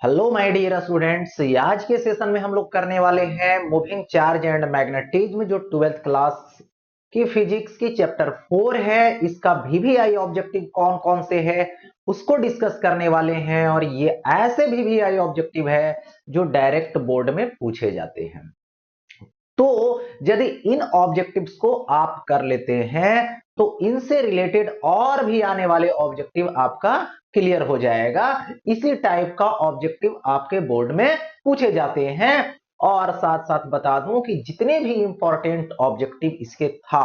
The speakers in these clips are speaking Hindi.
हेलो माय डियर स्टूडेंट्स, आज के सेशन में हम लोग करने वाले हैं मूविंग चार्ज एंड मैग्नेटिज्म, जो 12th क्लास की फिजिक्स की चैप्टर 4 है। इसका वीवीआई ऑब्जेक्टिव कौन कौन से है उसको डिस्कस करने वाले हैं, और ये ऐसे वीवीआई ऑब्जेक्टिव है जो डायरेक्ट बोर्ड में पूछे जाते हैं। तो यदि इन ऑब्जेक्टिव्स को आप कर लेते हैं तो इनसे रिलेटेड और भी आने वाले ऑब्जेक्टिव आपका क्लियर हो जाएगा। इसी टाइप का ऑब्जेक्टिव आपके बोर्ड में पूछे जाते हैं। और साथ साथ बता दूं कि जितने भी इंपॉर्टेंट ऑब्जेक्टिव इसके था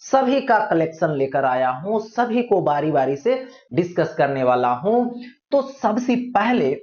सभी का कलेक्शन लेकर आया हूं, सभी को बारी बारी से डिस्कस करने वाला हूं। तो सबसे पहले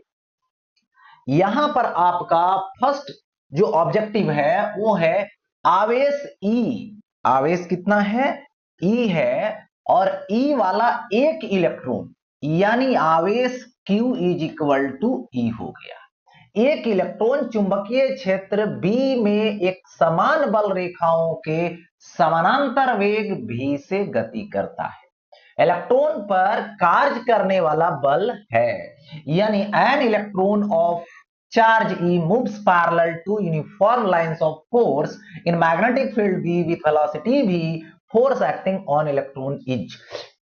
यहां पर आपका फर्स्ट जो ऑब्जेक्टिव है वो है आवेश ई। आवेश कितना है? ई है। और ई वाला एक इलेक्ट्रॉन, यानी आवेश Q इज इक्वल टू ई हो गया। एक इलेक्ट्रॉन चुंबकीय क्षेत्र B में एक समान बल रेखाओं के समानांतर वेग V से गति करता है। इलेक्ट्रॉन पर कार्य करने वाला बल है, यानी an electron of charge E moves parallel to uniform lines of force in magnetic field B with velocity V. Force acting on electron is,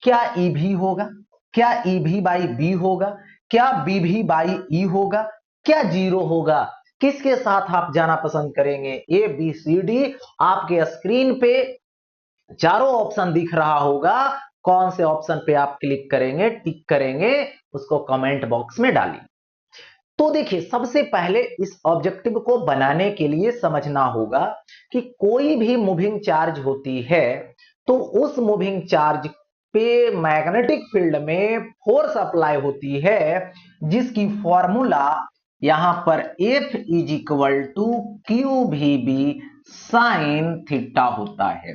क्या EV होगा, क्या EV by B होगा, क्या BV by E होगा, क्या जीरो होगा? किसके साथ आप जाना पसंद करेंगे? ए बी सी डी आपके स्क्रीन पे चारों ऑप्शन दिख रहा होगा। कौन से ऑप्शन पे आप क्लिक करेंगे, टिक करेंगे, उसको कमेंट बॉक्स में डालिए। तो देखिए, सबसे पहले इस ऑब्जेक्टिव को बनाने के लिए समझना होगा कि कोई भी मूविंग चार्ज होती है तो उस मूविंग चार्ज पे मैग्नेटिक फील्ड में फोर्स अप्लाई होती है, जिसकी फॉर्मूला यहां पर F is equal to q v B sine theta होता है।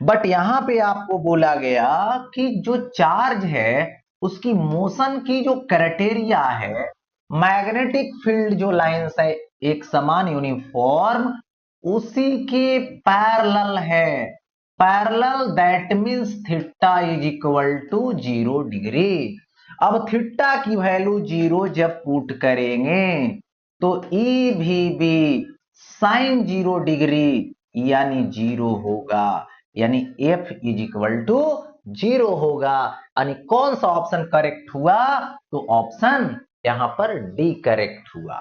बट यहां पे आपको बोला गया कि जो चार्ज है उसकी मोशन की जो क्राइटेरिया है, मैग्नेटिक फील्ड जो लाइंस है एक समान यूनिफॉर्म उसी के पैरेलल है। Parallel that means theta is equal to 0 degree. अब थीटा की वैल्यू 0 जब पुट करेंगे तो ई भी बी साइन 0 डिग्री यानी 0 होगा, यानी F इज इक्वल टू 0 होगा। यानी कौन सा ऑप्शन करेक्ट हुआ? तो ऑप्शन यहां पर डी करेक्ट हुआ।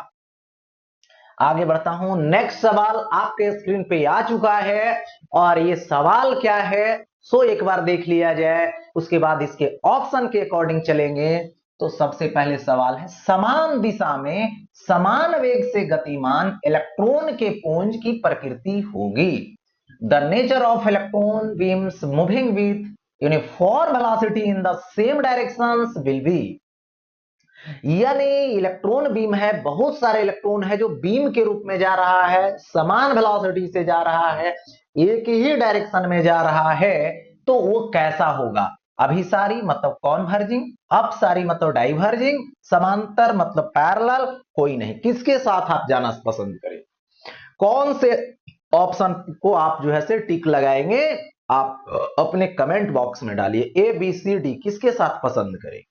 आगे बढ़ता हूं, नेक्स्ट सवाल आपके स्क्रीन पे आ चुका है, और ये सवाल क्या है सो एक बार देख लिया जाए, उसके बाद इसके ऑप्शन के अकॉर्डिंग चलेंगे। तो सबसे पहले सवाल है, समान दिशा में समान वेग से गतिमान इलेक्ट्रॉन के पुंज की प्रकृति होगी। The nature of electron beams moving with uniform velocity in the same directions will be, यानी इलेक्ट्रॉन बीम है, बहुत सारे इलेक्ट्रॉन है जो बीम के रूप में जा रहा है, समान वेलोसिटी से जा रहा है, एक ही डायरेक्शन में जा रहा है, तो वो कैसा होगा? अभिसारी मतलब कॉन्वर्जिंग, अपसारी मतलब डाइवर्जिंग, समांतर मतलब पैरेलल, कोई नहीं। किसके साथ आप जाना पसंद करें? कौन से ऑप्शन को आप जो है से टिक लगाएंगे? आप अपने कमेंट बॉक्स में डालिए, ए बी सी डी किसके साथ पसंद करें।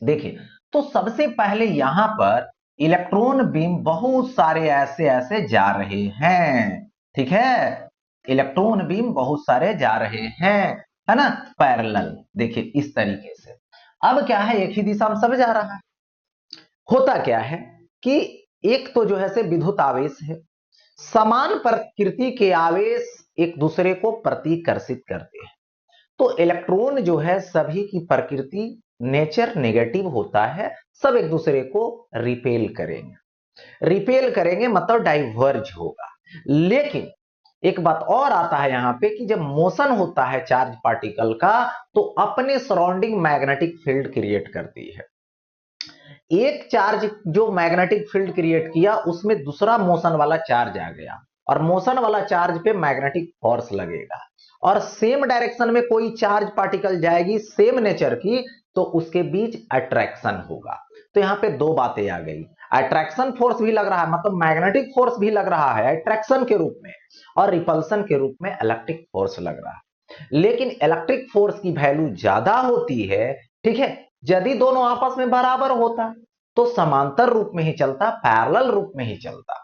देखिए, तो सबसे पहले यहां पर इलेक्ट्रॉन बीम बहुत सारे ऐसे ऐसे जा रहे हैं, ठीक है, इलेक्ट्रॉन बीम बहुत सारे जा रहे हैं, है ना, पैरेलल। देखिए इस तरीके से। अब क्या है, एक ही दिशा में सब जा रहा है। होता क्या है कि एक तो जो है से विद्युत आवेश है, समान प्रकृति के आवेश एक दूसरे को प्रतिकर्षित करते हैं। तो इलेक्ट्रॉन जो है सभी की प्रकृति नेचर नेगेटिव होता है, सब एक दूसरे को रिपेल करेंगे। रिपेल करेंगे मतलब डाइवर्ज होगा। लेकिन एक बात और आता है यहां पे कि जब मोशन होता है चार्ज पार्टिकल का तो अपने सराउंडिंग मैग्नेटिक फील्ड क्रिएट करती है। एक चार्ज जो मैग्नेटिक फील्ड क्रिएट किया उसमें दूसरा मोशन वाला चार्ज आ गया, और मोशन वाला चार्ज पे मैग्नेटिक फोर्स लगेगा, और सेम डायरेक्शन में कोई चार्ज पार्टिकल जाएगी सेम नेचर की, तो उसके बीच अट्रैक्शन होगा। तो यहां पे दो बातें आ गई, अट्रैक्शन फोर्स भी लग रहा है, मतलब मैग्नेटिक फोर्स भी लग रहा है अट्रैक्शन के रूप में, और रिपल्सन के रूप में इलेक्ट्रिक फोर्स लग रहा है। लेकिन इलेक्ट्रिक फोर्स की वैल्यू ज्यादा होती है, ठीक है, यदि दोनों आपस में बराबर होता। तो समांतर रूप में ही चलता, पैरेलल रूप में ही चलता।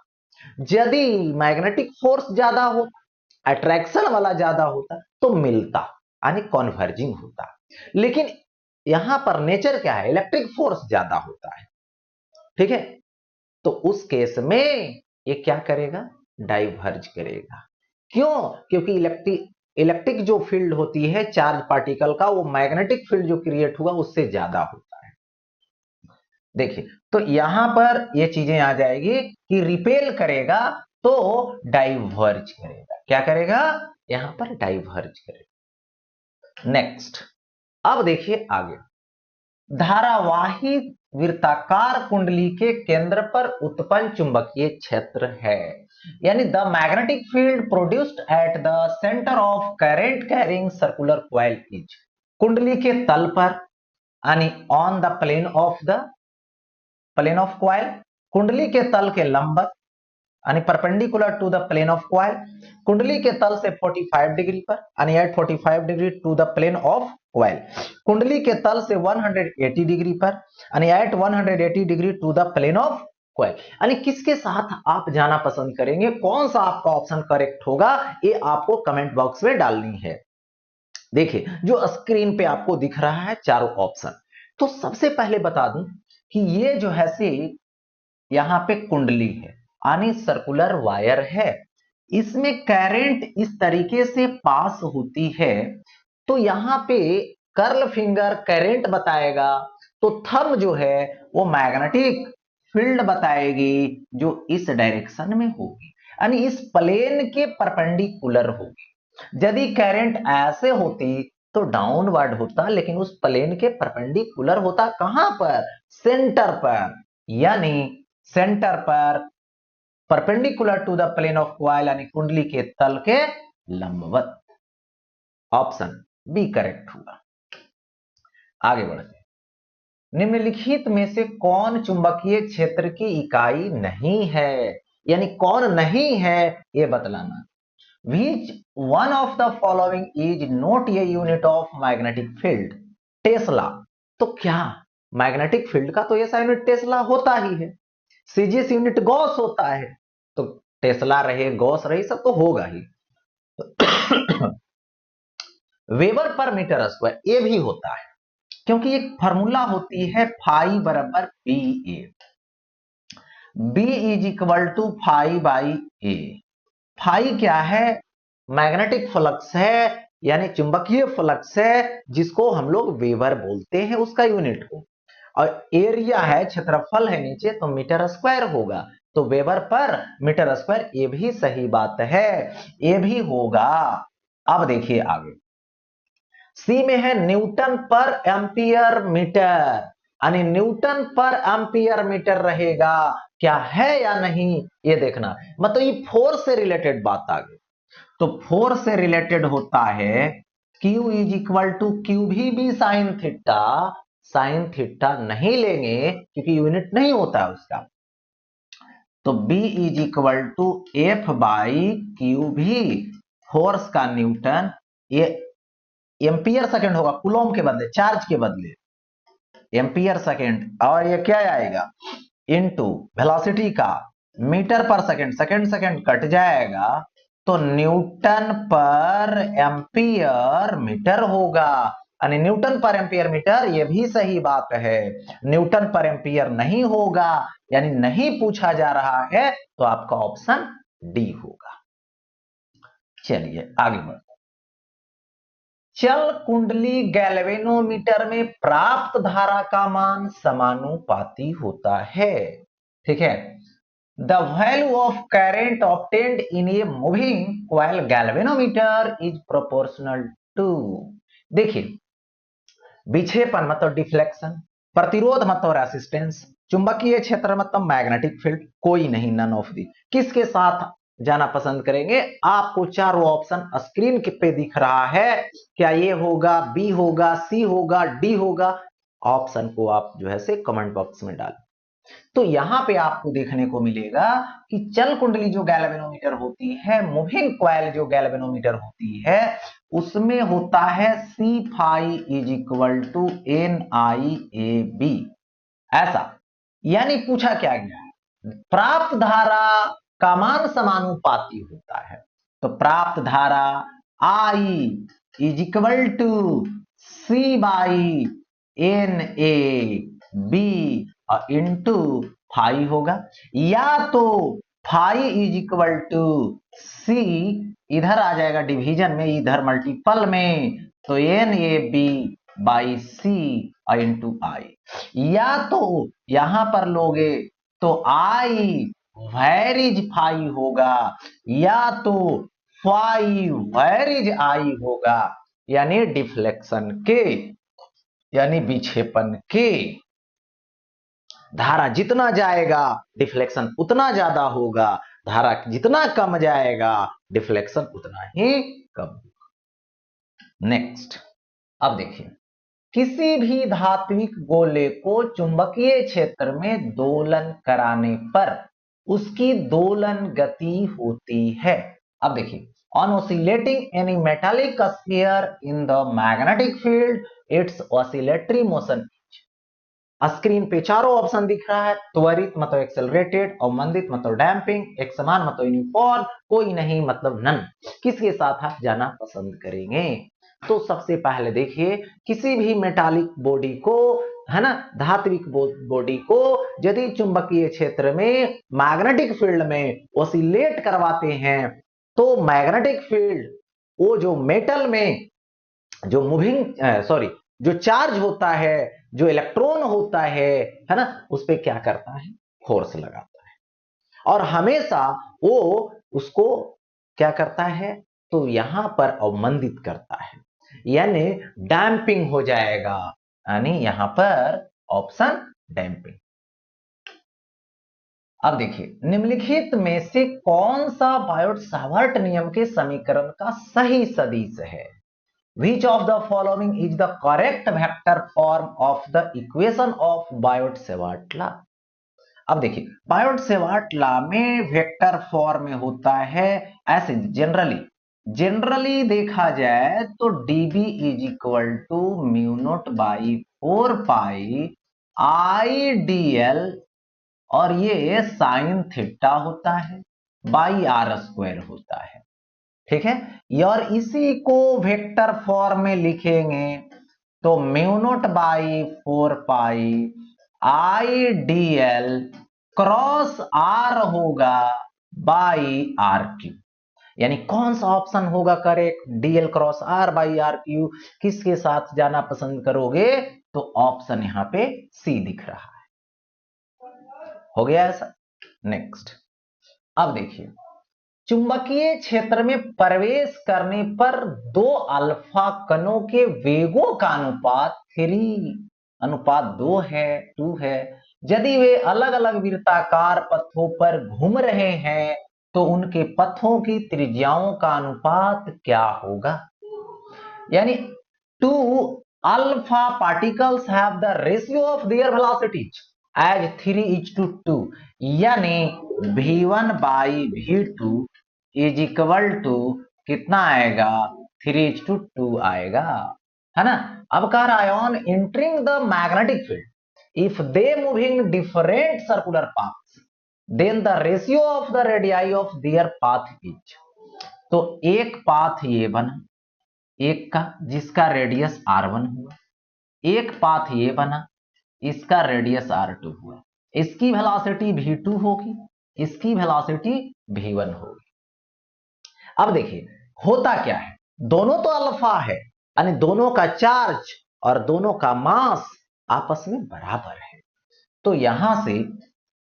यदि मैग्नेटिक फोर्स ज्यादा होता, अट्रैक्शन वाला ज्यादा होता, तो मिलता, यानी कॉन्वर्जिंग होता। लेकिन यहां पर नेचर क्या है, इलेक्ट्रिक फोर्स ज्यादा होता है, ठीक है। तो उस केस में ये क्या करेगा, डाइवर्ज करेगा। क्यों? क्योंकि इलेक्ट्रिक जो फील्ड होती है चार्ज पार्टिकल का, वो मैग्नेटिक फील्ड जो क्रिएट हुआ उससे ज्यादा होता है। देखिए, तो यहां पर ये चीजें आ जाएगी कि रिपेल करेगा तो डाइवर्ज करेगा। क्या करेगा? यहां पर डाइवर्ज करेगा। नेक्स्ट, अब देखिए आगे, धारावाही वृत्ताकार कुंडली के केंद्र पर उत्पन्न चुंबकीय क्षेत्र है, यानी the magnetic field produced at the centre of current carrying circular coil is, कुंडली के तल पर, यानी on the plane of coil, कुंडली के तल के लंबवत, यानी perpendicular to the plane of coil, कुंडली के तल से 45 डिग्री पर, यानी at 45 degree to the plane of coil, कुंडली के तल से 180 डिग्री पर, यानी at 180 degree to the plane of coil. यानी किसके साथ आप जाना पसंद करेंगे, कौन सा आपका ऑप्शन करेक्ट होगा, ये आपको कमेंट बॉक्स में डालनी है। देखिए, जो स्क्रीन पे आपको दिख रहा है चारों ऑप्शन, तो सबसे पहले बता दूं कि ये जो है से यहां पे कुंडली है, यानी सर्कुलर वायर है, इसमें करंट इस तरीके से पास होती है, तो यहां पे कर्ल फिंगर करंट बताएगा, तो थंब जो है वो मैग्नेटिक फील्ड बताएगी जो इस डायरेक्शन में होगी, यानी इस प्लेन के परपेंडिकुलर होगी। यदि करंट ऐसे होती तो डाउनवर्ड होता, लेकिन उस प्लेन के परपेंडिकुलर होता। कहां पर? सेंटर पर, यानी सेंटर पर perpendicular to the plane of coil, यानी कुंडली के तल के लंबवत। ऑप्शन बी करेक्ट होगा। आगे बढ़ते, निम्नलिखित में से कौन चुंबकीय क्षेत्र की इकाई नहीं है, यानी कौन नहीं है ये बतलाना। Which one of the following is not a unit of magnetic field? Tesla. तो क्या मैग्नेटिक फील्ड का तो ऐसा यूनिट टेस्ला होता ही है। सीजीएस यूनिट गॉस होता है, तो टेस्ला रहे, गॉस रहे, सब तो होगा ही। वेबर पर मीटर स्क्वायर ये भी होता है, क्योंकि एक फॉर्मूला होती है फाई बराबर B A, B is equal to phi by A. Phi क्या है? मैग्नेटिक फ्लक्स है, यानी चुंबकीय फ्लक्स है, जिसको हम लोग वेबर बोलते हैं उसका यूनिट को, और एरिया है, क्षेत्रफल है नीचे, तो मीटर स्क्वायर होगा, तो वेबर पर मीटर स्क्वायर, ये भी सही बात है, ये भी होगा। अब देखिए आगे, सी में है न्यूटन पर एम्पियर मीटर, यानी न्यूटन पर एम्पियर मीटर रहेगा, क्या है या नहीं ये देखना। मतलब ये फोर्स से रिलेटेड बात आ गई, तो फोर्स से रिलेटेड होता है Q is equal to q v sine theta, sine theta नहीं लेंगे क्योंकि यूनिट नहीं होता है उसका, तो B is equal to F by q v, force का न्यूटन, ये एम्पियर सेकंड होगा, कूलॉम के बदले, चार्ज के बदले एम्पियर सेकंड, और ये क्या आएगा इनटू वेलोसिटी का मीटर पर सेकंड, सेकंड सेकंड कट जाएगा, तो न्यूटन पर एम्पियर मीटर होगा, यानी न्यूटन पर एम्पियर मीटर, ये भी सही बात है। न्यूटन पर एम्पियर नहीं होगा, यानी नहीं पूछा जा रहा है, तो आपका ऑप्शन डी होगा। चलिए आगे बढ़ते, चल कुंडली गैल्वेनोमीटर में प्राप्त धारा का मान समानुपाती होता है, ठीक है। The value of current obtained in a moving coil galvanometer is proportional to, देखिए, विक्षेपण मतलब डिफ्लेक्शन, प्रतिरोध मतलब रेसिस्टेंस, चुंबकीय क्षेत्र मतलब मैग्नेटिक फील्ड, कोई नहीं, नन ऑफ दी। किसके साथ जाना पसंद करेंगे? आपको चारों ऑप्शन स्क्रीन पे दिख रहा है, क्या ये होगा, बी होगा, सी होगा, डी होगा, ऑप्शन को आप जो है से कमेंट बॉक्स में डालें। तो यहां पे आपको देखने को मिलेगा कि चल कुंडली जो गैल्वेनोमीटर होती है, मूविंग कॉइल जो गैल्वेनोमीटर होती है, उसमें होता है C phi is equal to N I A B, ऐसा यानी पूछा क्या गया है, प्राप्त धारा का मान समानुपाती होता है। तो प्राप्त धारा I is equal to C by N A B into phi होगा, या तो phi is equal to C, इधर आ जाएगा डिवीजन में, इधर मल्टीपल में, तो N A B by C into I, या तो यहां पर लोगे तो आई वेरिज फाई होगा, या तो फाई वेरिज आई होगा, यानी डिफ्लेक्शन के, यानी विक्षेपण के, धारा जितना जाएगा डिफ्लेक्शन उतना ज्यादा होगा, धारा जितना कम जाएगा डिफ्लेक्शन उतना ही कम होगा। नेक्स्ट, अब देखिए, किसी भी धात्विक गोले को चुंबकीय क्षेत्र में दोलन कराने पर उसकी दोलन गति होती है। अब देखिए, on oscillating any metallic sphere in the magnetic field it's oscillatory motion. Screen पे चारों ऑप्शन दिख रहा है, त्वरित मतलब एक्सेलरेटेड, अवमंदित मतलब डैम्पिंग, एक समान मतलब यूनिफॉर्म, कोई नहीं मतलब नन। किसके साथ आप जाना पसंद करेंगे? तो सबसे पहले देखिए, किसी भी मेटालिक बॉडी को, है ना, धात्विक बॉडी को यदि चुंबकीय क्षेत्र में मैग्नेटिक फील्ड में ऑसिलेट करवाते हैं, तो मैग्नेटिक फील्ड वो जो मेटल में जो मूविंग सॉरी जो चार्ज होता है, जो इलेक्ट्रॉन होता है ना, उस पर क्या करता है, फोर्स लगाता है, और हमेशा वो उसको क्या करता है, तो यहां पर अवमंदित करता है, यानी डैम्पिंग हो जाएगा, यानी यहां पर ऑप्शन डैम्पिंग। अब देखिए, निम्नलिखित में से कौन सा बायोट-सावर्ट नियम के समीकरण का सही सदिश है? Which of the following is the correct vector form of the equation of Biot-Savart law? अब देखिए, बायोट-सेवार्ट लॉ में वेक्टर फॉर्म में होता है ऐसे, जनरली देखा जाए तो dB is equal to mu naught by 4 pi I d l, और ये साइन थीटा होता है, बाई आर स्क्वायर होता है, ठीक है। और इसी को वेक्टर फॉर्म में लिखेंगे तो mu naught by 4 pi I d l cross r होगा बाई आर क्यू, यानी कौन सा ऑप्शन होगा correct, d l cross r by r cube. किसके साथ जाना पसंद करोगे? तो ऑप्शन यहां पे सी दिख रहा है। हो गया ऐसा। नेक्स्ट, अब देखिए, चुंबकीय क्षेत्र में प्रवेश करने पर दो अल्फा कणों के वेगों का अनुपात 3:2 है, 2 है। यदि वे अलग अलग वृत्ताकार पथों पर घूम रहे हैं तो उनके पथों की त्रिज्याओं का अनुपात क्या होगा? यानी 2 alpha particles have the ratio of their velocities as 3:2, यानी v1 by v2 is equal to कितना आएगा, 3:2 आएगा, है ना। अब कह रहा है on entering the magnetic field if they moving different circular paths then the ratio of the radii of their path is. तो एक पाथ ये बना, एक का जिसका रेडियस r1 हुआ, एक पाथ ये बना, इसका रेडियस r2 हुआ, इसकी वेलोसिटी v2 होगी, इसकी वेलोसिटी v1 होगी। अब देखिए, होता क्या है, दोनों तो अल्फा है, यानी दोनों का चार्ज और दोनों का मास आपस में बराबर है, तो यहां से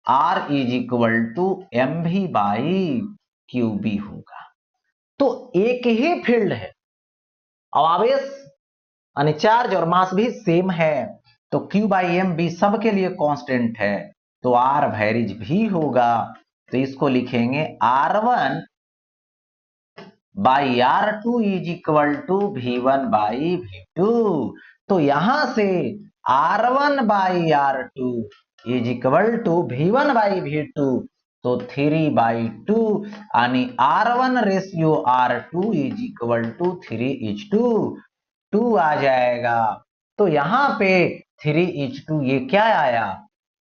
R is equal to m v by q B होगा। तो एक ही फील्ड है, आवेश यानी चार्ज और मास भी सेम है, तो Q बाई एम बी सबके लिए कांस्टेंट है, तो R वेरिज भी होगा, तो इसको लिखेंगे R1 by R2 is equal to V1 by V2। तो यहां से R1 by R2 is equal to V1 by V2, तो 3/2, यानी R1 ratio R2 is equal to 3:2 आ जाएगा। तो यहां पे 3:2 ये क्या आया,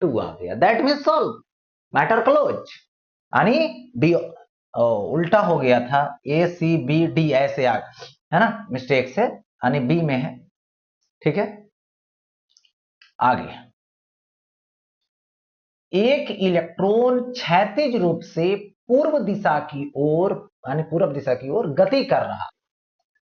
2 आ गया, that mean solve, matter close. यानी बी उल्टा हो गया था, ए सी बी डी ऐसे आ, है ना, मिस्टेक से, यानी बी में है। ठीक है, आगे एक इलेक्ट्रॉन क्षैतिज रूप से पूर्व दिशा की ओर, यानी पूर्व दिशा की ओर गति कर रहा,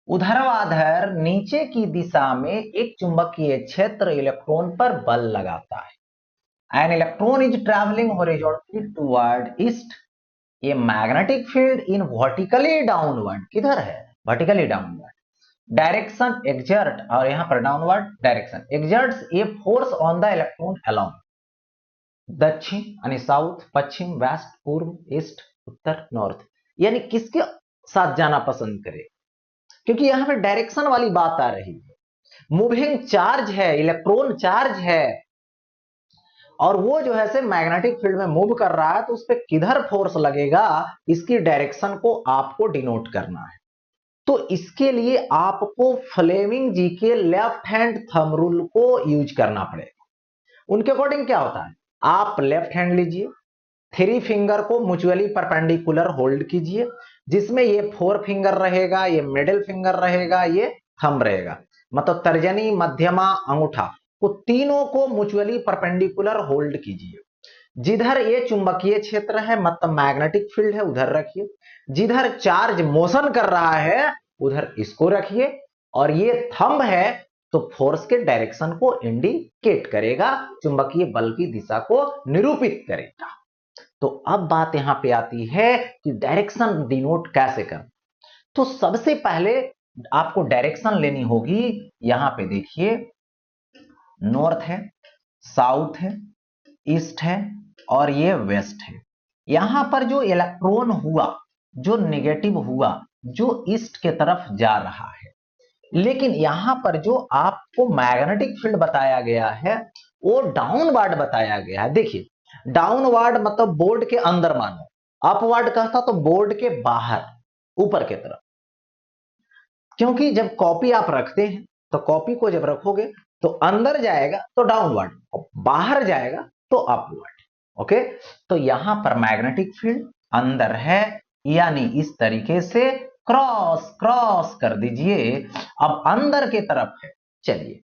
ऊर्ध्वाधर नीचे की दिशा में एक चुंबकीय क्षेत्र इलेक्ट्रॉन पर बल लगाता है। An electron is travelling horizontally toward east, a magnetic field in vertically downward, किधर है, वर्टिकली डाउनवर्ड डायरेक्शन एक्सर्ट, और यहां पर downward direction exerts a force on the electron along दक्षिण यानी साउथ, पश्चिम, वेस्ट, पूर्व, ईस्ट, उत्तर, नॉर्थ, यानी किसके साथ जाना पसंद करे, क्योंकि यहां पे डायरेक्शन वाली बात आ रही है। मूविंग चार्ज है, इलेक्ट्रॉन चार्ज है, और वो जो है से मैग्नेटिक फील्ड में मूव कर रहा है, तो उस पर किधर फोर्स लगेगा, इसकी डायरेक्शन को आपको डिनोट करना है। तो इसके लिए आपको फ्लेमिंग जी के लेफ्ट हैंड थंब रूल को यूज करना पड़ेगा। उनके अकॉर्डिंग क्या होता है, आप लेफ्ट हैंड लीजिए, 3 फिंगर को म्यूचुअली परपेंडिकुलर होल्ड कीजिए, जिसमें ये 4 फिंगर रहेगा, ये मिडिल फिंगर रहेगा, ये थंब रहेगा, मतलब तर्जनी, मध्यमा, अंगूठा को तीनों को म्यूचुअली परपेंडिकुलर होल्ड कीजिए। जिधर ये चुंबकीय क्षेत्र है, मतलब मैग्नेटिक फील्ड है, उधर रखिए। जिधर चार्ज मोशन कर रहा है उधर इसको रखिए, और ये थंब है तो फोर्स के डायरेक्शन को इंडिकेट करेगा, चुंबकीय बल की दिशा को निरूपित करेगा। तो अब बात यहां पे आती है कि डायरेक्शन डिनोट कैसे करें। तो सबसे पहले आपको डायरेक्शन लेनी होगी, यहां पे देखिए नॉर्थ है, साउथ है, ईस्ट है, और ये वेस्ट है। यहां पर जो इलेक्ट्रॉन हुआ, जो नेगेटिव हुआ, जो ईस्ट के तरफ जा रहा है, लेकिन यहां पर जो आपको मैग्नेटिक फील्ड बताया गया है वो डाउनवर्ड बताया गया है। देखिए डाउनवर्ड मतलब बोर्ड के अंदर मानो, अपवर्ड कहता तो बोर्ड के बाहर, ऊपर के तरफ, क्योंकि जब कॉपी आप रखते हैं तो कॉपी को जब रखोगे तो अंदर जाएगा तो डाउनवर्ड, बाहर जाएगा तो अपवर्ड। ओके, तो यहां पर मैग्नेटिक फील्ड अंदर है, यानी इस तरीके से क्रॉस क्रॉस कर दीजिए, अब अंदर के तरफ है। चलिए,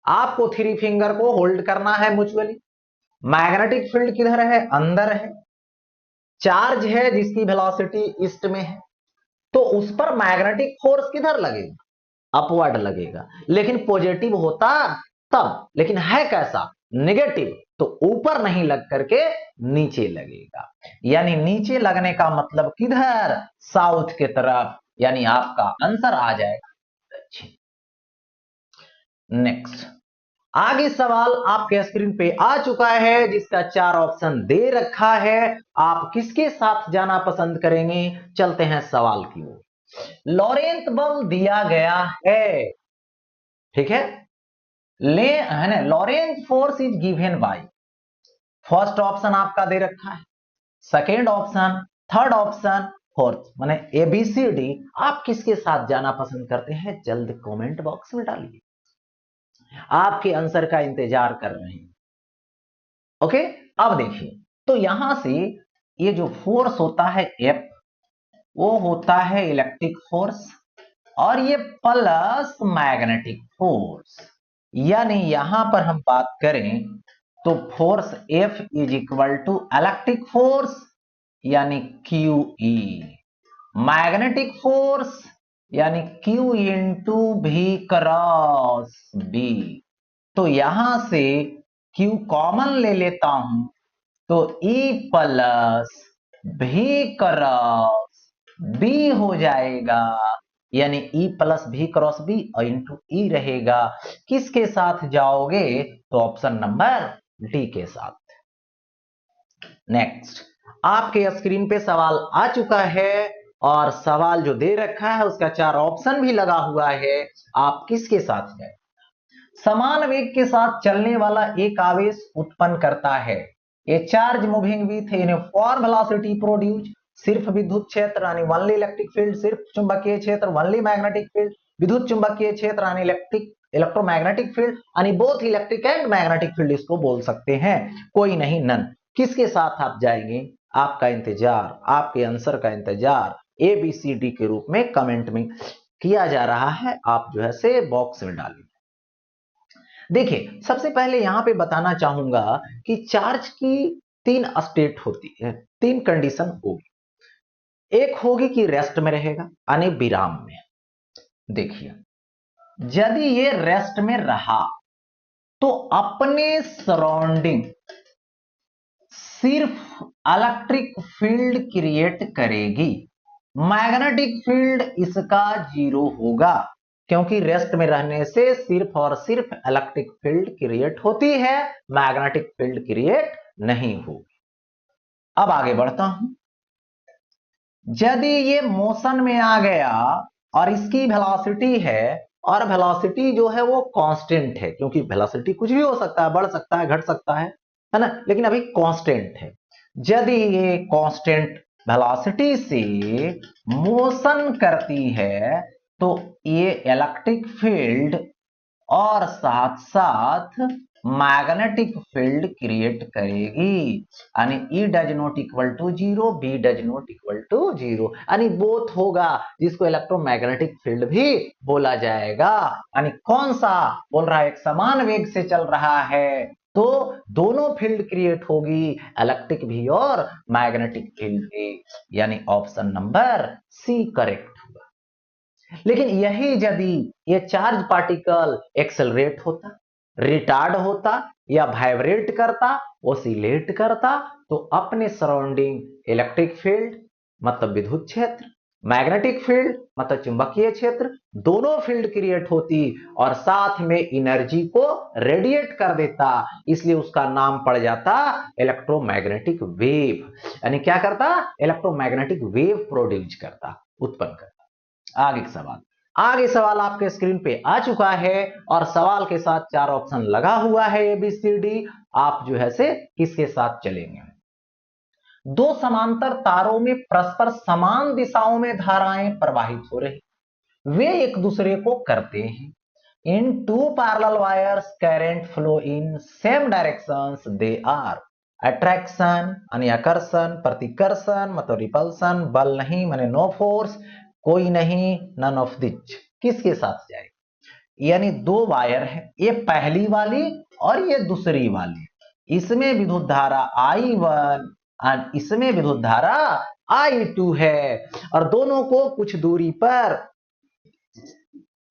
आपको 3 फिंगर को होल्ड करना है म्यूचुअली। मैग्नेटिक फील्ड किधर है, अंदर है, चार्ज है जिसकी वेलोसिटी ईस्ट में है, तो उस पर मैग्नेटिक फोर्स किधर लगेगा, अपवर्ड लगेगा। लेकिन पॉजिटिव होता तब, लेकिन है कैसा, नेगेटिव, तो ऊपर नहीं लग करके नीचे लगेगा, यानी नीचे लगने का मतलब किधर, साउथ के तरफ, यानी आपका आंसर आ जाएगा दक्षिण। नेक्स्ट, आगे सवाल आपके स्क्रीन पे आ चुका है, जिसका 4 ऑप्शन दे रखा है। आप किसके साथ जाना पसंद करेंगे, चलते हैं सवाल की ओर। लॉरेंट बल दिया गया है, ठीक है, ले है ना, Laurent force is given by, first option आपका दे रखा है, second option, third option, fourth, माने ABCD। आप किसके साथ जाना पसंद करते हैं, जल्द कमेंट बॉक्स में डालिए, आपके आंसर का इंतजार कर रहे हैं। ओके, अब देखिए, तो यहां से ये जो फोर्स होता है F, वो होता है इलेक्ट्रिक फोर्स, और ये प्लस मैग्नेटिक फोर्स, यानी यहां पर हम बात करें तो force F is equal to electric force यानी QE, मैग्नेटिक फोर्स यानी Q into V cross B। तो यहां से Q कॉमन ले लेता हूं तो E plus V cross B हो जाएगा, यानी E plus V cross B और इंटू E रहेगा। किसके साथ जाओगे, तो ऑप्शन नंबर डी के साथ। नेक्स्ट, आपके स्क्रीन पे सवाल आ चुका है, और सवाल जो दे रखा है उसका 4 ऑप्शन भी लगा हुआ है। आप किसके साथ जाए, समान वेग के साथ चलने वाला एक आवेश उत्पन्न करता है, ए charge moving with uniform velocity produce, सिर्फ विद्युत क्षेत्र यानी ओनली इलेक्ट्रिक फील्ड, सिर्फ चुंबकीय क्षेत्र ओनली मैग्नेटिक फील्ड, विद्युत चुंबकीय क्षेत्र यानी इलेक्ट्रिक इलेक्ट्रोमैग्नेटिक फील्ड यानी both electric and magnetic field इसको बोल सकते हैं, कोई नहीं, नन। किसके साथ आप जाएंगे, आपका इंतजार, आपके आंसर का इंतजार ए बी सी डी के रूप में कमेंट में किया जा रहा है, आप जो है से बॉक्स में डालिए। देखिए सबसे पहले यहां पे बताना चाहूंगा कि चार्ज की तीन स्टेट होती है, तीन कंडीशन होगी। एक होगी कि रेस्ट में रहेगा यानी विराम में। देखिए यदि ये रेस्ट में रहा तो अपने सराउंडिंग सिर्फ इलेक्ट्रिक फील्ड क्रिएट करेगी, मैग्नेटिक फील्ड इसका जीरो होगा, क्योंकि रेस्ट में रहने से सिर्फ और सिर्फ इलेक्ट्रिक फील्ड क्रिएट होती है, मैग्नेटिक फील्ड क्रिएट नहीं होगी। अब आगे बढ़ता हूं। यदि ये मोशन में आ गया और इसकी वेलोसिटी है, और वेलोसिटी जो है वो कांस्टेंट है, क्योंकि वेलोसिटी कुछ भी हो सकता है, बढ़ सकता है, घट सकता है ना, लेकिन अभी कांस्टेंट है। यदि ये कांस्टेंट वेलोसिटी से मोशन करती है तो ये इलेक्ट्रिक फील्ड और साथ साथ मैग्नेटिक फील्ड क्रिएट करेगी, यानी E does not equal to zero, B does not equal to zero, यानी बोथ होगा, जिसको इलेक्ट्रोमैग्नेटिक फील्ड भी बोला जाएगा। यानी कौन सा बोल रहा है, एक समान वेग से चल रहा है तो दोनों फील्ड क्रिएट होगी, इलेक्ट्रिक भी और मैग्नेटिक फील्ड भी, यानी ऑप्शन नंबर सी करेक्ट। लेकिन यही यदि ये चार्ज पार्टिकल एक्सेलरेट होता, रिटार्ड होता या वाइब्रेट करता, ओसिलेट करता, तो अपने सराउंडिंग इलेक्ट्रिक फील्ड मतलब विद्युत क्षेत्र, मैग्नेटिक फील्ड मतलब चुंबकीय क्षेत्र, दोनों फील्ड क्रिएट होती और साथ में एनर्जी को रेडिएट कर देता, इसलिए उसका नाम पड़ जाता इलेक्ट्रोमैग्नेटिक वेव। यानी क्या करता, इलेक्ट्रोमैग्नेटिक वेव प्रोड्यूस करता, उत्पन्न करता। आगे सवाल आपके स्क्रीन पे आ चुका है और सवाल के साथ चार ऑप्शन लगा हुआ है ABCD। आप जो है से किसके साथ चलेंगे। दो समांतर तारों में परस्पर समान दिशाओं में धाराएं प्रवाहित हो रही, वे एक दूसरे को करते हैं। In two parallel wires current flow in same directions, they are attraction यानी आकर्षण, प्रतिकर्षण मतलब रिपल्सन, बल नहीं माने नो फोर्स, कोई नहीं, नन ऑफ दिच। किसके साथ जाएगा, यानी दो वायर है, ये पहली वाली और ये दूसरी वाली, इसमें विद्युत धारा I1 और इसमें विद्युत धारा I2 है, और दोनों को कुछ दूरी पर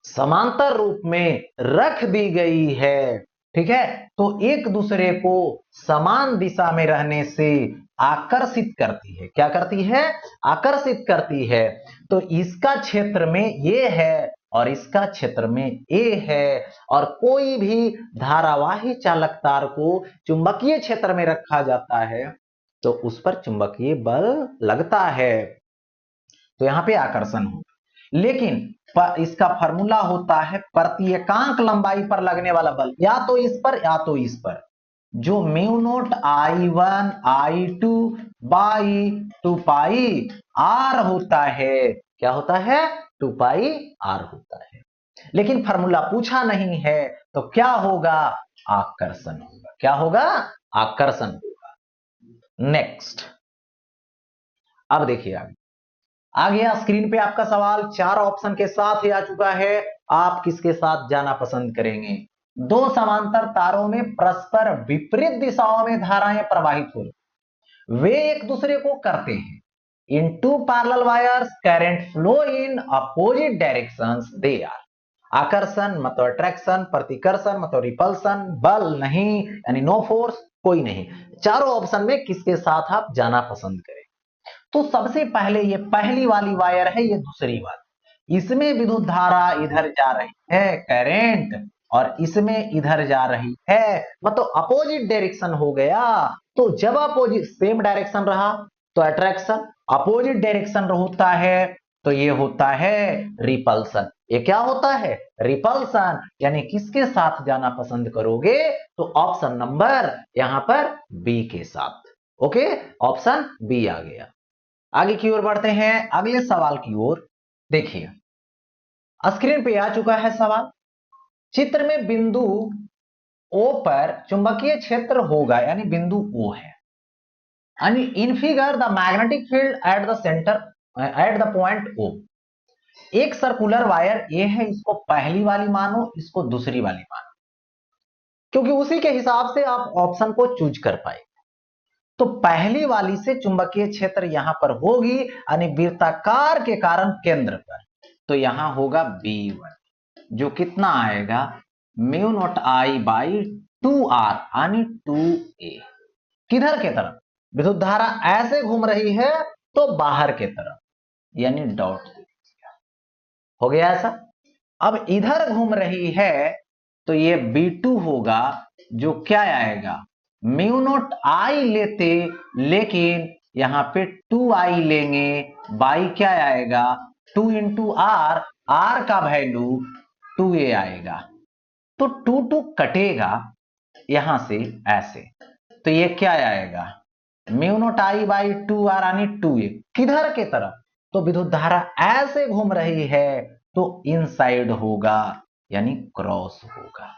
समांतर रूप में रख दी गई है, ठीक है। तो एक दूसरे को समान दिशा में रहने से आकर्षित करती है, क्या करती है, आकर्षित करती है। तो इसका क्षेत्र में ये है और इसका क्षेत्र में ए है, और कोई भी धारावाही चालक तार को चुंबकीय क्षेत्र में रखा जाता है तो उस पर चुंबकीय बल लगता है, तो यहां पे आकर्षण हो। लेकिन इसका फॉर्मूला होता है प्रत्येकांक लंबाई पर लगने वाला बल, या तो इस पर या तो इस पर, जो mu naught I1 I2 by 2 pi r होता है। क्या होता है, 2 पाई आर होता है। लेकिन फॉर्मूला पूछा नहीं है तो क्या होगा, आकर्षण होगा। क्या होगा, आकर्षण होगा। नेक्स्ट, अब देखिए आ गया स्क्रीन पे आपका सवाल, चार ऑप्शन के साथ ही आ चुका है। आप किसके साथ जाना पसंद करेंगे। दो समांतर तारों में परस्पर विपरीत दिशाओं में धाराएं प्रवाहित हो रही, वे एक दूसरे को करते हैं। In two parallel wires current flow in opposite directions, they are आकर्षण मतलब अट्रैक्शन, प्रतिकर्षण मतलब रिपल्सन, बल नहीं यानी नो फोर्स, कोई नहीं। चारों ऑप्शन में किसके साथ आप जाना पसंद करें। तो सबसे पहले ये पहली वाली वायर है, ये दूसरी वाली, इसमें विद्युत धारा इधर जा रही है करंट, और इसमें इधर जा रही है, मतलब अपोजिट डायरेक्शन हो गया। तो जब अपोजिट सेम डायरेक्शन रहा तो अट्रैक्शन, अपोजिट डायरेक्शन होता है तो ये होता है रिपल्सन। ये क्या होता है, रिपल्सन। यानी किसके साथ जाना पसंद करोगे, तो ऑप्शन नंबर यहां पर बी के साथ। ओके, ऑप्शन बी आ गया। आगे की ओर बढ़ते हैं, अगले सवाल की ओर। देखिए स्क्रीन पे आ चुका है सवाल, चित्र में बिंदु O पर चुंबकीय क्षेत्र होगा, यानी बिंदु O है। यानी in figure the magnetic field at the centre at the point O। एक सर्कुलर वायर ए है, इसको पहली वाली मानो, इसको दूसरी वाली मानो, क्योंकि उसी के हिसाब से आप ऑप्शन को चूज कर पाए। तो पहली वाली से चुंबकीय क्षेत्र यहां पर होगी, यानी वृत्ताकार के कारण केंद्र पर, तो यहां होगा B1, जो कितना आएगा mu naught I by 2R, यानी 2A। किधर के तरफ? विद्युत धारा ऐसे घूम रही है तो बाहर के तरफ, यानी डॉट हो गया ऐसा। अब इधर घूम रही है तो ये B2 होगा, जो क्या आएगा म्यू नॉट आई लेते, लेकिन यहां पे 2I लेंगे, बाई क्या आएगा 2 इंटू आर, आर का वैल्यू 2A आएगा, तो 2 कटेगा यहां से ऐसे, तो ये क्या आएगा mu naught I by 2R, यानी 2A। किधर के तरफ? तो विद्युत धारा ऐसे घूम रही है तो इनसाइड होगा, यानी क्रॉस होगा।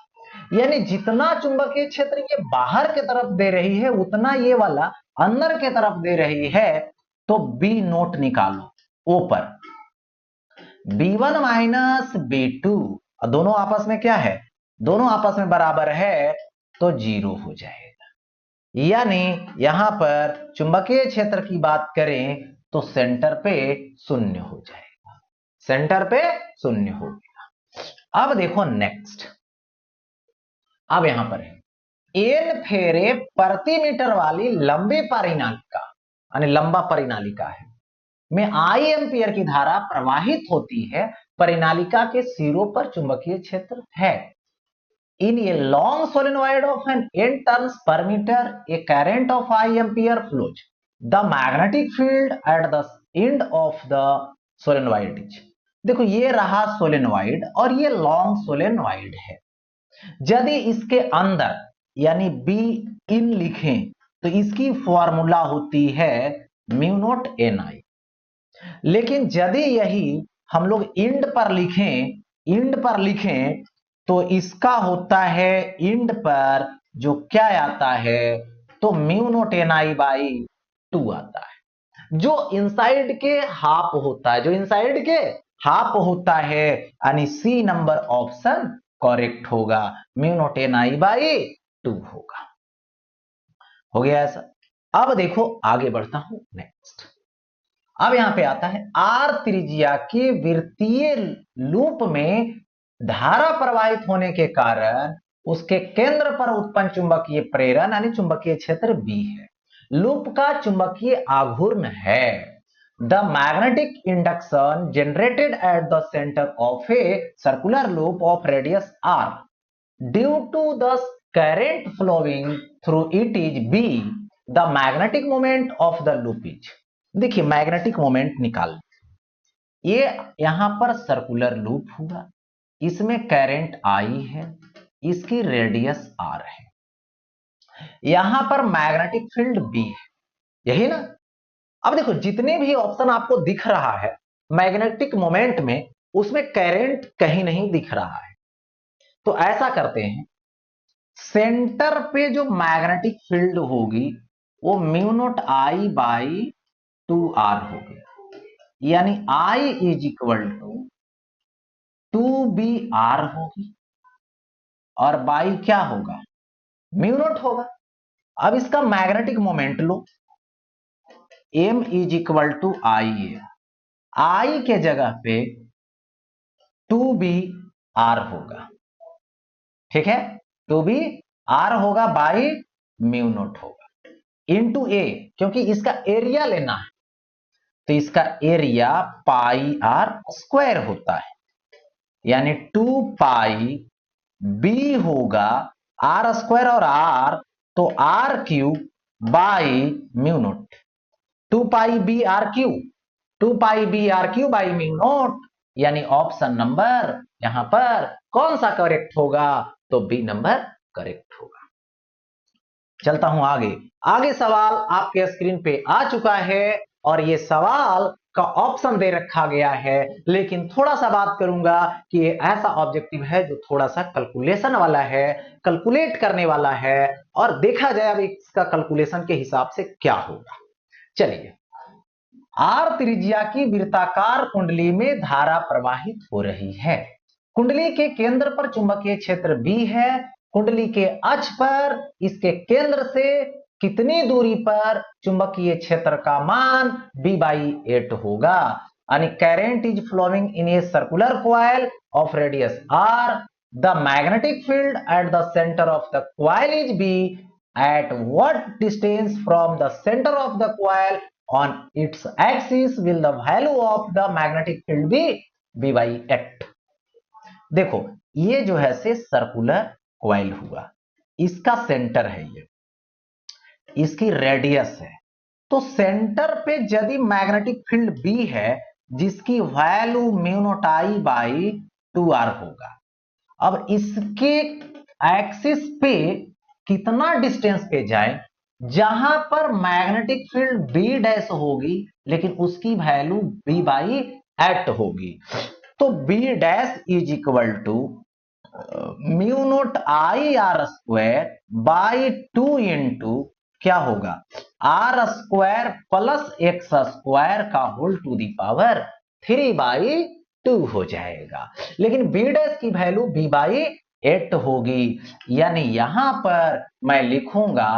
यानी जितना चुंबकीय क्षेत्र ये बाहर के तरफ दे रही है उतना ये वाला अंदर के तरफ दे रही है, तो बी नोट निकालो ओ पर, B1 माइनस B2, दोनों आपस में क्या है, दोनों आपस में बराबर है, तो 0 हो जाएगा। यानी यहां पर चुंबकीय क्षेत्र की बात करें तो सेंटर पे 0 हो जाएगा, सेंटर पे 0 हो गया। अब देखो नेक्स्ट, अब यहां पर है एन फेरे प्रति मीटर वाली लंबी परिनालिका, यानी लंबा परिनालिका है, में आई एम्पियर की धारा प्रवाहित होती है। परिनालिका के सिरों पर चुंबकीय क्षेत्र है। In a long solenoid of N n turns per metre a current of I ampere flows, the magnetic field at the end of the solenoid is. देखो ये रहा सोलेनॉइड और ये लॉन्ग सोलेनॉइड है। यदि इसके अंदर यानी बी इन लिखें तो इसकी फॉर्मूला होती है म्यू नॉट NI, लेकिन यदि यही हम लोग इंड पर लिखें तो इसका होता है इंड पर जो क्या आता है, तो म्यू नॉट NI बाई 2 आता है, जो इनसाइड के हाफ होता है, जो इनसाइड के हाफ होता है, यानी सी नंबर ऑप्शन करेक्ट होगा, म्यू नॉट NI बाई 2 होगा। हो गया ऐसा। अब देखो आगे बढ़ता हूं नेक्स्ट। अब यहां पे आता है आर त्रिज्या के वृत्तीय लूप में धारा प्रवाहित होने के कारण उसके केंद्र पर उत्पन्न चुंबकीय प्रेरण यानी चुंबकीय क्षेत्र बी है। लूप का चुंबकीय आघूर्ण है। The magnetic induction generated at the centre of a circular loop of radius r due to the current flowing through it is B, the magnetic moment of the loop is. देखिए मैग्नेटिक मोमेंट निकाल, ये यहां पर सर्कुलर लूप हुआ, इसमें करंट आई है, इसकी रेडियस आर है, यहां पर मैग्नेटिक फील्ड बी है, यही ना। अब देखो जितने भी ऑप्शन आपको दिख रहा है मैग्नेटिक मोमेंट में, उसमें करंट कहीं नहीं दिख रहा है। तो ऐसा करते हैं, सेंटर पे जो मैग्नेटिक फील्ड होगी वो mu naught I by 2R होगी, यानी I is equal to 2BR होगी, और बाई क्या होगा म्यू नॉट होगा। अब इसका मैग्नेटिक मोमेंट लो, M is equal to I है, I के जगह पे 2BR होगा, ठीक है 2BR होगा बाई म्यू नॉट होगा, इंटू ए, क्योंकि इसका एरिया लेना है तो इसका एरिया पाई आर स्क्वायर होता है, यानी 2 पाई बी होगा आर स्क्वायर और आर, तो r cube by mu naught, 2 pi B r cube, 2 pi B r cube by mu naught, यानी ऑप्शन नंबर यहां पर कौन सा करेक्ट होगा, तो बी नंबर करेक्ट होगा। चलता हूं आगे। आगे सवाल आपके स्क्रीन पे आ चुका है और ये सवाल का ऑप्शन दे रखा गया है, लेकिन थोड़ा सा बात करूंगा कि ये ऐसा ऑब्जेक्टिव है जो थोड़ा सा कैलकुलेशन वाला है, कैलकुलेट करने वाला है, और देखा जाए अब इसका कैलकुलेशन के हिसाब से क्या होगा। चलिए, आर त्रिज्या की वृत्ताकार कुंडली में धारा प्रवाहित हो रही है। कुंडली के केंद्र पर चुंबकीय क्षेत्र B है। कुंडली के अक्ष पर इसके केंद्र से कितनी दूरी पर चुंबकीय क्षेत्र का मान B/8 होगा। यानी current is flowing in a circular coil of radius R. The magnetic field at the center of the coil is B. At what distance from the center of the coil on its axis will the value of the magnetic field be? B/8. देखो, ये जो है से सर्कुलर कॉइल हुआ, इसका सेंटर है, ये इसकी रेडियस है। तो सेंटर पे यदि मैग्नेटिक फील्ड B है जिसकी value mu naught I by 2R होगा। अब इसके एक्सिस पे कितना डिस्टेंस पे जाए जहां पर मैग्नेटिक फील्ड B डैश होगी लेकिन उसकी वैल्यू B/8 होगी। तो B dash is equal to mu naught I R² by 2 into क्या होगा R² प्लस X² का होल टू दी पावर 3/2 हो जाएगा। लेकिन B डैश की वैल्यू B/8 होगी, यानी यहां पर मैं लिखूंगा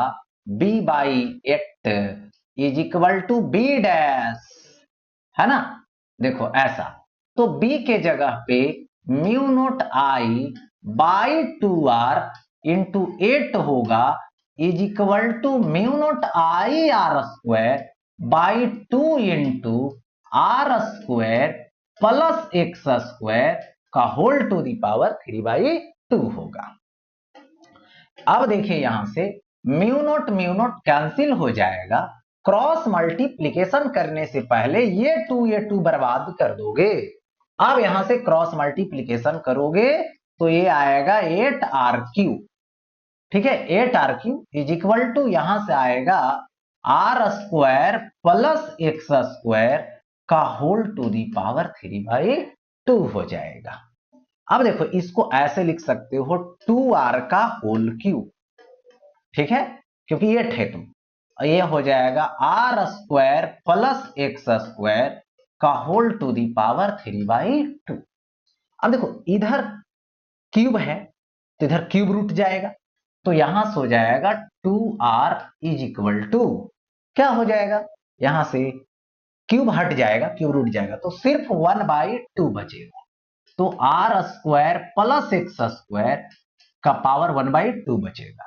B/8 is equal to B dash, है ना। देखो ऐसा, तो B के जगह पे mu naught I by 2R into 8 होगा is equal to mu naught I R² by 2 into R² plus X² का होल टू दी पावर 3/2 होगा। अब देखिए यहां से म्यू नॉट कैंसिल हो जाएगा। क्रॉस मल्टीप्लीकेशन करने से पहले ये 2 बर्बाद कर दोगे। अब यहां से क्रॉस मल्टीप्लीकेशन करोगे तो ये आएगा 8R³ ठीक है। 8R³ इज इक्वल टू यहां से आएगा R² प्लस X² का होल टू दी पावर 3/2 हो जाएगा। अब देखो इसको ऐसे लिख सकते हो 2R का होल क्यूब, ठीक है, क्योंकि ये थे तुम, ये हो जाएगा R² प्लस X² का होल टू दी पावर 3/2। अब देखो इधर क्यूब है तो इधर क्यूब रूट जाएगा, तो यहां से हो जाएगा 2R इज इक्वल टू क्या हो जाएगा, यहां से क्यूब हट जाएगा, क्यूब रूट जाएगा तो सिर्फ 1/2 बचेगा। तो R² प्लस X² का पावर 1/2 बचेगा।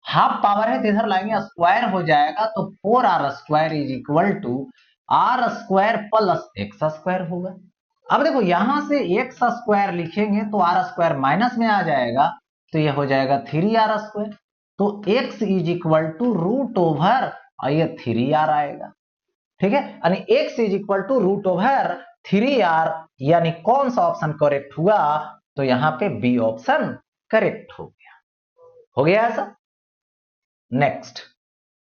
हाफ पावर है तो इधर लाएंगे स्क्वायर हो जाएगा, तो 4R² is equal to R² plus X² होगा। अब देखो यहां से X² लिखेंगे तो R² माइनस में आ जाएगा, तो यह हो जाएगा 3R²। तो X is equal to root over और ये 3R आएगा, ठीक है, यानी X is equal to root over 3R। यानी कौन सा ऑप्शन करेक्ट हुआ, तो यहां पे बी ऑप्शन करेक्ट हो गया। हो गया ऐसा। नेक्स्ट,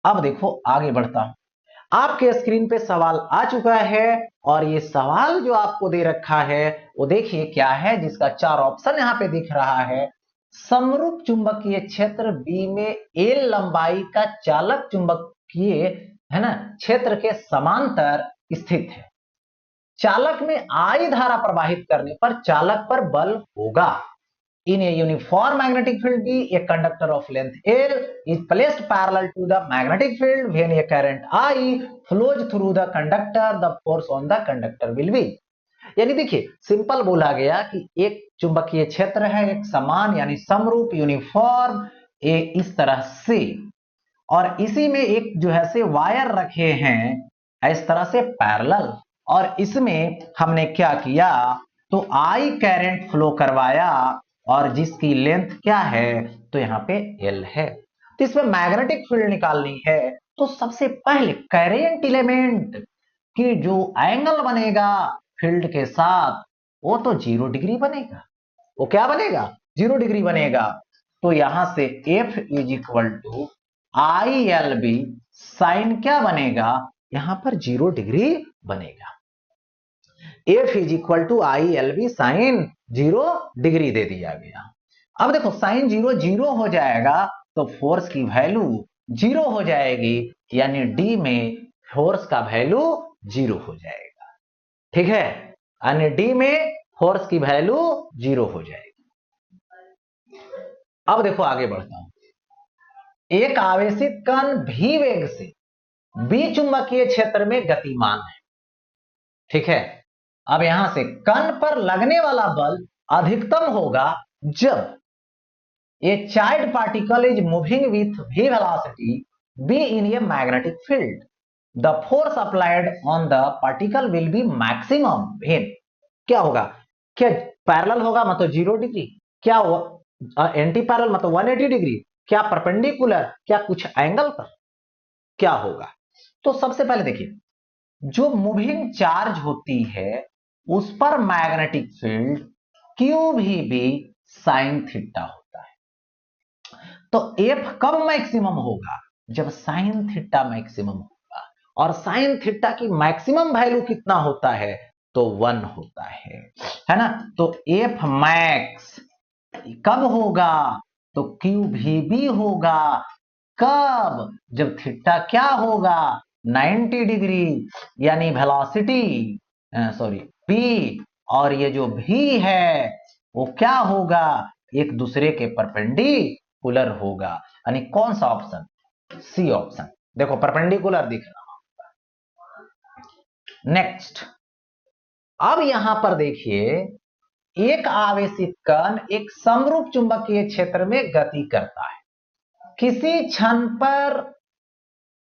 अब देखो आगे बढ़ता हूं। आपके स्क्रीन पे सवाल आ चुका है और ये सवाल जो आपको दे रखा है वो देखिए क्या है, जिसका 4 ऑप्शन यहां पे दिख रहा है। समरूप चुंबकीय क्षेत्र B में L लंबाई का चालक चुंबकीय है ना क्षेत्र के समांतर स्थित है। चालक में I धारा प्रवाहित करने पर चालक पर बल होगा। In a uniform magnetic field B, a conductor of length L is placed parallel to the magnetic field. When a current I flows through the conductor, the force on the conductor will be. यानी देखिए सिंपल बोला गया कि एक चुंबकीय क्षेत्र है, एक समान यानी समरूप यूनिफॉर्म इस तरह से, और इसी में एक जो है से वायर रखे हैं इस तरह से पैरेलल, और इसमें हमने क्या किया तो आई करंट फ्लो करवाया और जिसकी लेंथ क्या है तो यहाँ पे L है। तो इसमें मैग्नेटिक फील्ड निकालनी है, तो सबसे पहले करंट एलिमेंट की जो एंगल बनेगा फील्ड के साथ वो तो 0 डिग्री बनेगा। वो क्या बनेगा 0 डिग्री बनेगा। तो यहां से F is equal to ILB sine क्या बनेगा यहां पर 0 डिग्री बनेगा। F is equal to I L B sine 0 degree दे दिया गया। अब देखो साइन 0 0 हो जाएगा तो फोर्स की वैल्यू 0 हो जाएगी, यानी डी में फोर्स का वैल्यू 0 हो जाएगा। ठीक है, यानी डी में फोर्स की वैल्यू 0 हो जाएगी। अब देखो आगे बढ़ता हूं। एक आवेशित कण भी वेग से बी चुंबकीय क्षेत्र में गतिमान है। ठीक है, अब यहां से कण पर लगने वाला बल अधिकतम होगा जब a charged particle is moving with v velocity b in a magnetic field. The force applied on the particle will be maximum when क्या होगा, क्या पैरेलल होगा मतलब 0 डिग्री, क्या एंटी पैरेलल मतलब 180 डिग्री, क्या परपेंडिकुलर, क्या कुछ एंगल पर, क्या होगा। तो सबसे पहले देखिए, जो मूविंग चार्ज होती है उस पर magnetic field Q v sine theta होता है। तो एफ कब मैक्सिमम होगा, जब साइन थीटा मैक्सिमम होगा, और साइन थीटा की मैक्सिमम वैल्यू कितना होता है, तो 1 होता है ना। तो एफ मैक्स कब होगा, तो क्यू भी होगा, कब, जब थीटा क्या होगा 90 डिग्री, यानी वेलोसिटी सॉरी पी, और ये जो भी है वो क्या होगा, एक दूसरे के परपेंडिकुलर होगा। यानी कौन सा ऑप्शन, सी ऑप्शन। देखो परपेंडिकुलर दिख रहा। नेक्स्ट, अब यहां पर देखिए, एक आवेशित कण एक समरूप चुंबकीय क्षेत्र में गति करता है। किसी क्षण पर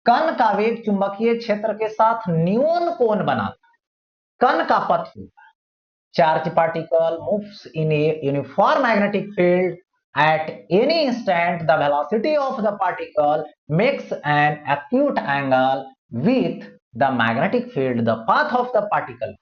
कण का वेग चुंबकीय क्षेत्र के साथ न्यून कोण बनाता है। कण का पथ होगा, charge particle moves in a uniform magnetic field at any instant the velocity of the particle makes an acute angle with the magnetic field. The path of the particle,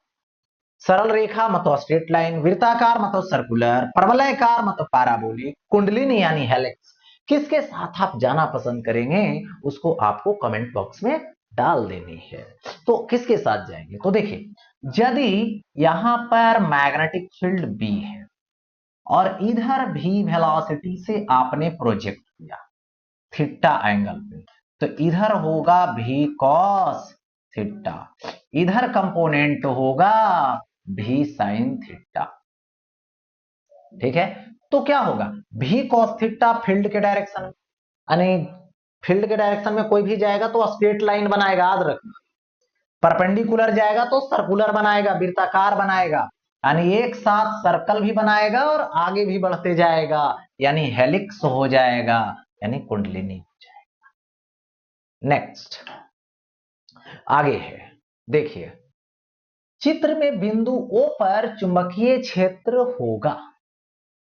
सरल रेखा मतलब स्ट्रेट लाइन, वृत्ताकार मतलब सर्कुलर, परवलयकार मतलब पैराबोलिक, कुंडलिनी यानी हेलिक्स, किसके साथ आप जाना पसंद करेंगे उसको आपको कमेंट बॉक्स में डाल देनी है। तो किसके साथ जाएंगे, तो देखिए, यदि यहां पर मैग्नेटिक फील्ड बी है और इधर भी वेलोसिटी से आपने प्रोजेक्ट किया थीटा एंगल पे, तो इधर होगा भी कॉस थीटा, इधर कंपोनेंट होगा भी साइन थीटा। ठीक है, तो क्या होगा, भी कॉस थीटा फील्ड के डायरेक्शन में, यानी फील्ड के डायरेक्शन में कोई भी जाएगा तो स्ट्रेट लाइन बनाएगा, याद रखना। परपेंडिकुलर जाएगा तो सर्कुलर बनाएगा, वृत्ताकार बनाएगा, यानी एक साथ सर्कल भी बनाएगा और आगे भी बढ़ते जाएगा, यानी हेलिक्स हो जाएगा, यानी कुंडलिनी हो जाएगा। नेक्स्ट आगे है, देखिए, चित्र में बिंदु O पर चुंबकीय क्षेत्र होगा।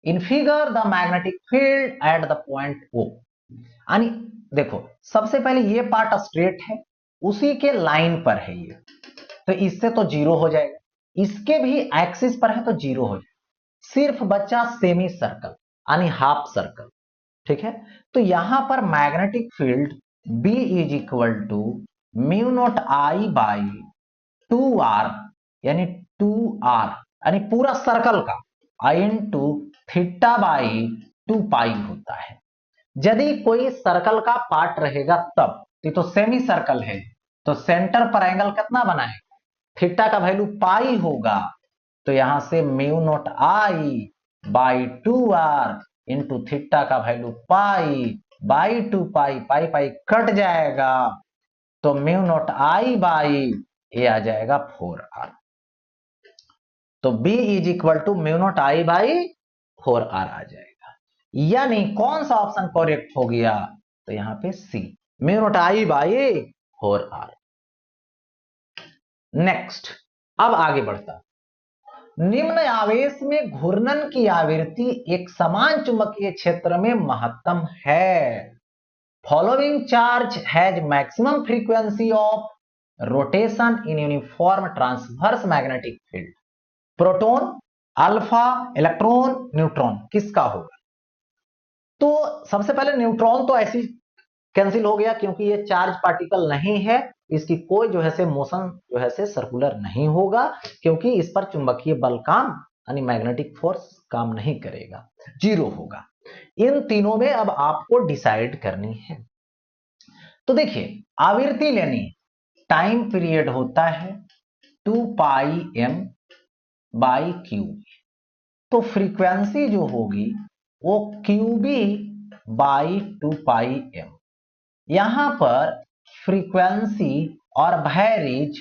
In figure the magnetic field at the point O, यानी देखो सबसे पहले ये पार्ट स्ट्रेट है, उसी के लाइन पर है ये, तो इससे तो 0 हो जाएगा, इसके भी एक्सिस पर है तो 0 हो जाएगा, सिर्फ बच्चा सेमी सर्कल यानी हाफ सर्कल। ठीक है, तो यहां पर magnetic field B is equal to mu naught I by 2r, यानी 2r यानी पूरा सर्कल का I into theta by 2 pi होता है। यदि कोई सर्कल का पार्ट रहेगा तब, ये तो सेमी सर्कल है, तो सेंटर पर एंगल कितना बनाएगा, थीटा का वैल्यू पाई होगा, तो यहां से mu naught I by 2r into theta का value pi by 2 pi, pi pi cut जाएगा, तो म्यू नॉट आई बाई ये आ जाएगा 4r। तो B is equal to mu naught I by 4r आ जाएगा, यानी कौन सा ऑप्शन करेक्ट हो गया, तो यहां पे C mu naught I by 4r। Next, अब आगे बढ़ता, निम्न आवेश में घूर्णन की आवृत्ति एक समान चुंबकीय क्षेत्र में महत्तम है। Following charge has maximum frequency of rotation in uniform transverse magnetic field. Proton, alpha, electron, neutron, किसका होगा। तो सबसे पहले न्यूट्रॉन तो ऐसी कैंसिल हो गया क्योंकि ये चार्ज पार्टिकल नहीं है, इसकी कोई जो है से मोशन जो है से सर्कुलर नहीं होगा, क्योंकि इस पर चुंबकीय बल काम यानी मैग्नेटिक फोर्स काम नहीं करेगा, जीरो होगा। इन तीनों में अब आपको डिसाइड करनी है। तो देखिए आवृत्ति लेनी, टाइम पीरियड होता है 2 पाई एम बाई क्यू, तो फ्रीक्वेंसी जो होगी वो क्यूबी बाई 2 पाई एम। यहां पर फ्रीक्वेंसी और वैरिज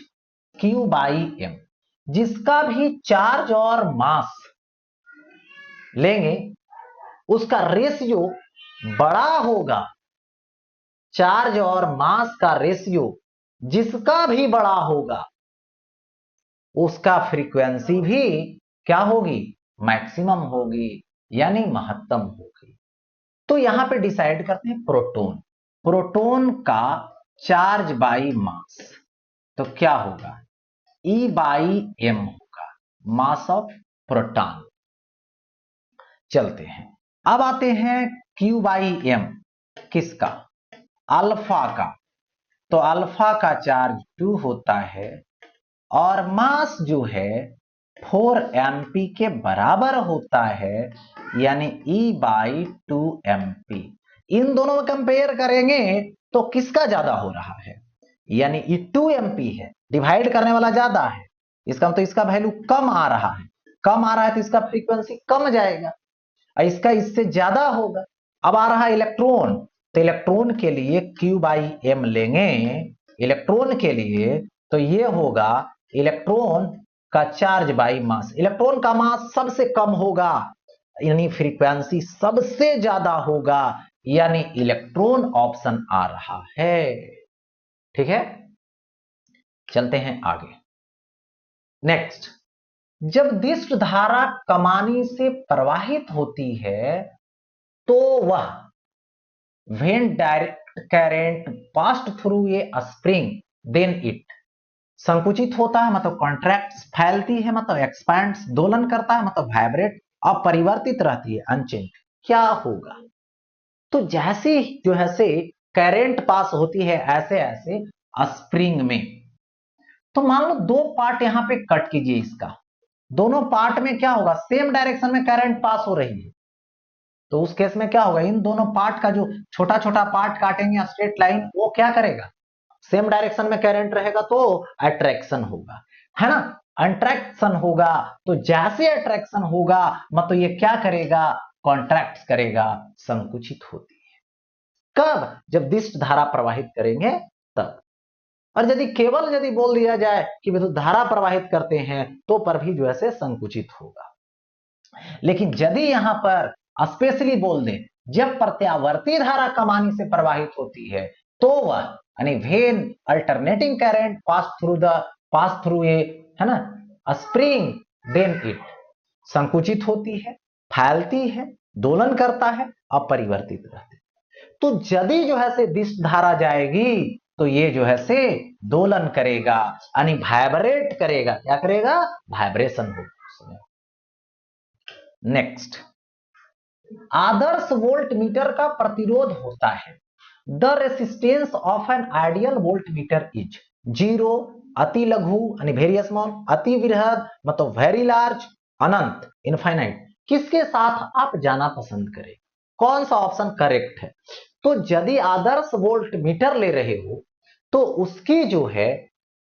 क्यू बाई एम, जिसका भी चार्ज और मास लेंगे उसका रेशियो बड़ा होगा, चार्ज और मास का रेशियो जिसका भी बड़ा होगा उसका फ्रीक्वेंसी भी क्या होगी, मैक्सिमम होगी यानी महत्तम होगी। तो यहां पे डिसाइड करते हैं प्रोटॉन, प्रोटॉन का चार्ज बाई मास, तो क्या होगा E बाई एम होगा, मास ऑफ प्रोटॉन। चलते हैं, अब आते हैं Q बाई एम, किसका, अल्फा का, तो अल्फा का चार्ज 2 होता है और मास जो है 4 mp के बराबर होता है, यानी E बाई 2 mp। इन दोनों में कंपेयर करेंगे तो किसका ज्यादा हो रहा है, यानी E 2 mp है, डिवाइड करने वाला ज्यादा है, इसका मतलब इसका वैल्यू कम आ रहा है, कम आ रहा है तो इसका फ्रीक्वेंसी कम जाएगा, इसका इससे ज्यादा होगा। अब आ रहा है इलेक्ट्रॉन, तो इलेक्ट्रॉन के लिए Q बाई एम लेंगे, इलेक्ट्रॉन के लिए तो ये होगा इलेक्ट्रॉन का चार्ज बाई मास, इलेक्ट्रॉन का मास सबसे कम होगा यानी फ्रीक्वेंसी सबसे ज्यादा होगा, यानी इलेक्ट्रॉन ऑप्शन आ रहा है। ठीक है, चलते हैं आगे। नेक्स्ट, जब दिष्ट धारा कमानी से प्रवाहित होती है तो वह when direct current passed through a spring then it, संकुचित होता है मतलब कॉन्ट्रैक्ट्स, फैलती है मतलब एक्सपैंड्स, दोलन करता है मतलब वाइब्रेट, अपरिवर्तित रहती है अनचेंज, क्या होगा। तो जैसे जो है से करंट पास होती है ऐसे ऐसे स्प्रिंग में, तो मान लो दो पार्ट यहां पे कट कीजिए, इसका दोनों पार्ट में क्या होगा, सेम डायरेक्शन में करंट पास हो रही है, तो उस केस में क्या होगा, इन दोनों पार्ट का जो छोटा छोटा पार्ट काटेंगे स्ट्रेट लाइन, वो क्या करेगा, सेम डायरेक्शन में करंट रहेगा तो अट्रैक्शन होगा, है ना, अट्रैक्शन होगा, तो जैसे अट्रैक्शन होगा मतलब ये क्या करेगा, कॉन्ट्रैक्ट करेगा, संकुचित होती है। कब, जब दिष्ट धारा प्रवाहित करेंगे तब। और यदि केवल यदि बोल दिया जाए कि विद्युत धारा प्रवाहित करते हैं तो पर भी जो है संकुचित होगा। लेकिन यदि यहां पर स्पेशली बोल दे जब प्रत्यावर्ती धारा कमानी से प्रवाहित होती है तो वह यानी when alternating current pass through a, है ना, स्प्रिंग, देन इट, संकुचित होती है, फैलती है, दोलन करता है, अपरिवर्तित रहती है। तो यदि जो है से दिष्ट धारा जाएगी तो ये जो है से दोलन करेगा यानी वाइब्रेट करेगा, क्या करेगा, वाइब्रेशन होगा। नेक्स्ट, आदर्श वोल्ट मीटर का प्रतिरोध होता है, the resistance of an ideal volt meter is 0, अति लघु यानी वेरी स्मॉल, अति वृहद मतलब वेरी लार्ज, अनंत इनफाइनाइट, किसके साथ आप जाना पसंद करें, कौन सा ऑप्शन करेक्ट है। तो यदि आदर्श वोल्ट मीटर ले रहे हो तो उसकी जो है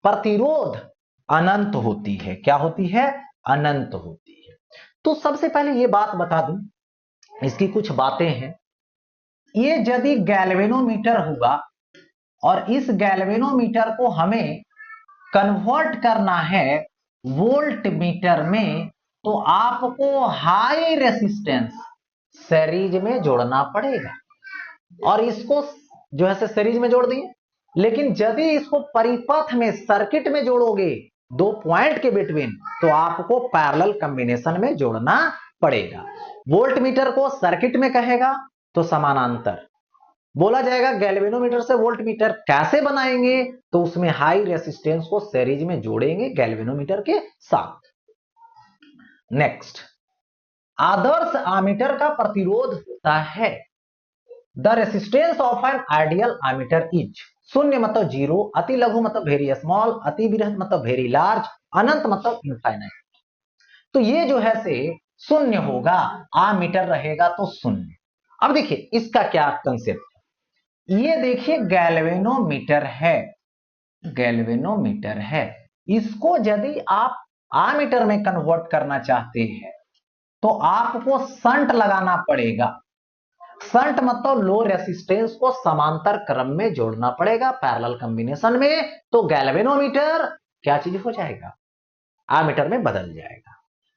प्रतिरोध अनंत होती है, क्या होती है, अनंत होती है। तो सबसे पहले ये बात बता दूं, इसकी कुछ बातें हैं। ये यदि गैल्वेनोमीटर हुआ और इस गैल्वेनोमीटर को हमें कन्वर्ट करना है वोल्ट मीटर में, तो आपको हाई रेसिस्टेंस सीरीज में जोड़ना पड़ेगा, और इसको जो है सीरीज में जोड़ दिए। लेकिन यदि इसको परिपथ में सर्किट में जोड़ोगे दो पॉइंट के बिटवीन, तो आपको पैरेलल कॉम्बिनेशन में जोड़ना पड़ेगा। वोल्ट मीटर को सर्किट में कहेगा तो समानांतर बोला जाएगा, गैल्वेनोमीटर से वोल्ट मीटर कैसे बनाएंगे, तो उसमें हाई रेसिस्टेंस को सीरीज में जोड़ेंगे गैल्वेनोमीटर के साथ। नेक्स्ट, आदर्श आमीटर का प्रतिरोध होता है the resistance of an ideal ammeter is, शून्य मतलब जीरो, अति लघु मतलब वेरी स्मॉल, अति बृहत मतलब वेरी लार्ज, अनंत मतलब इनफाइनाइट। तो ये जो है से शून्य होगा, एमीटर रहेगा तो शून्य। अब देखिए इसका क्या कंसेप्ट है, ये देखिए गैल्वेनोमीटर है, गैल्वेनोमीटर है, इसको यदि आप एमीटर में कन्वर्ट करना चाहते हैं तो आपको शंट लगाना पड़ेगा। शंट मतलब लो रेसिस्टेंस को समांतर क्रम में जोड़ना पड़ेगा पैरेलल कॉम्बिनेशन में, तो गैल्वेनोमीटर क्या चीज हो जाएगा, एमीटर में बदल जाएगा।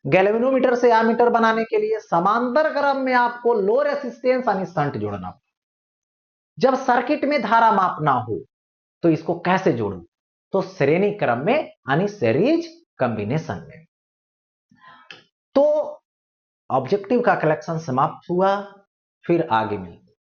गैल्वेनोमीटर से एमीटर बनाने के लिए समांतर क्रम में आपको लो रेसिस्टेंस यानी शंट जोड़ना। जब सर्किट में धारा मापना हो तो इसको कैसे जोड़ू, तो श्रेणी क्रम में यानी सीरीज कॉम्बिनेशन में। तो ऑब्जेक्टिव का कलेक्शन समाप्त हुआ, फिर आगे मिलते हैं।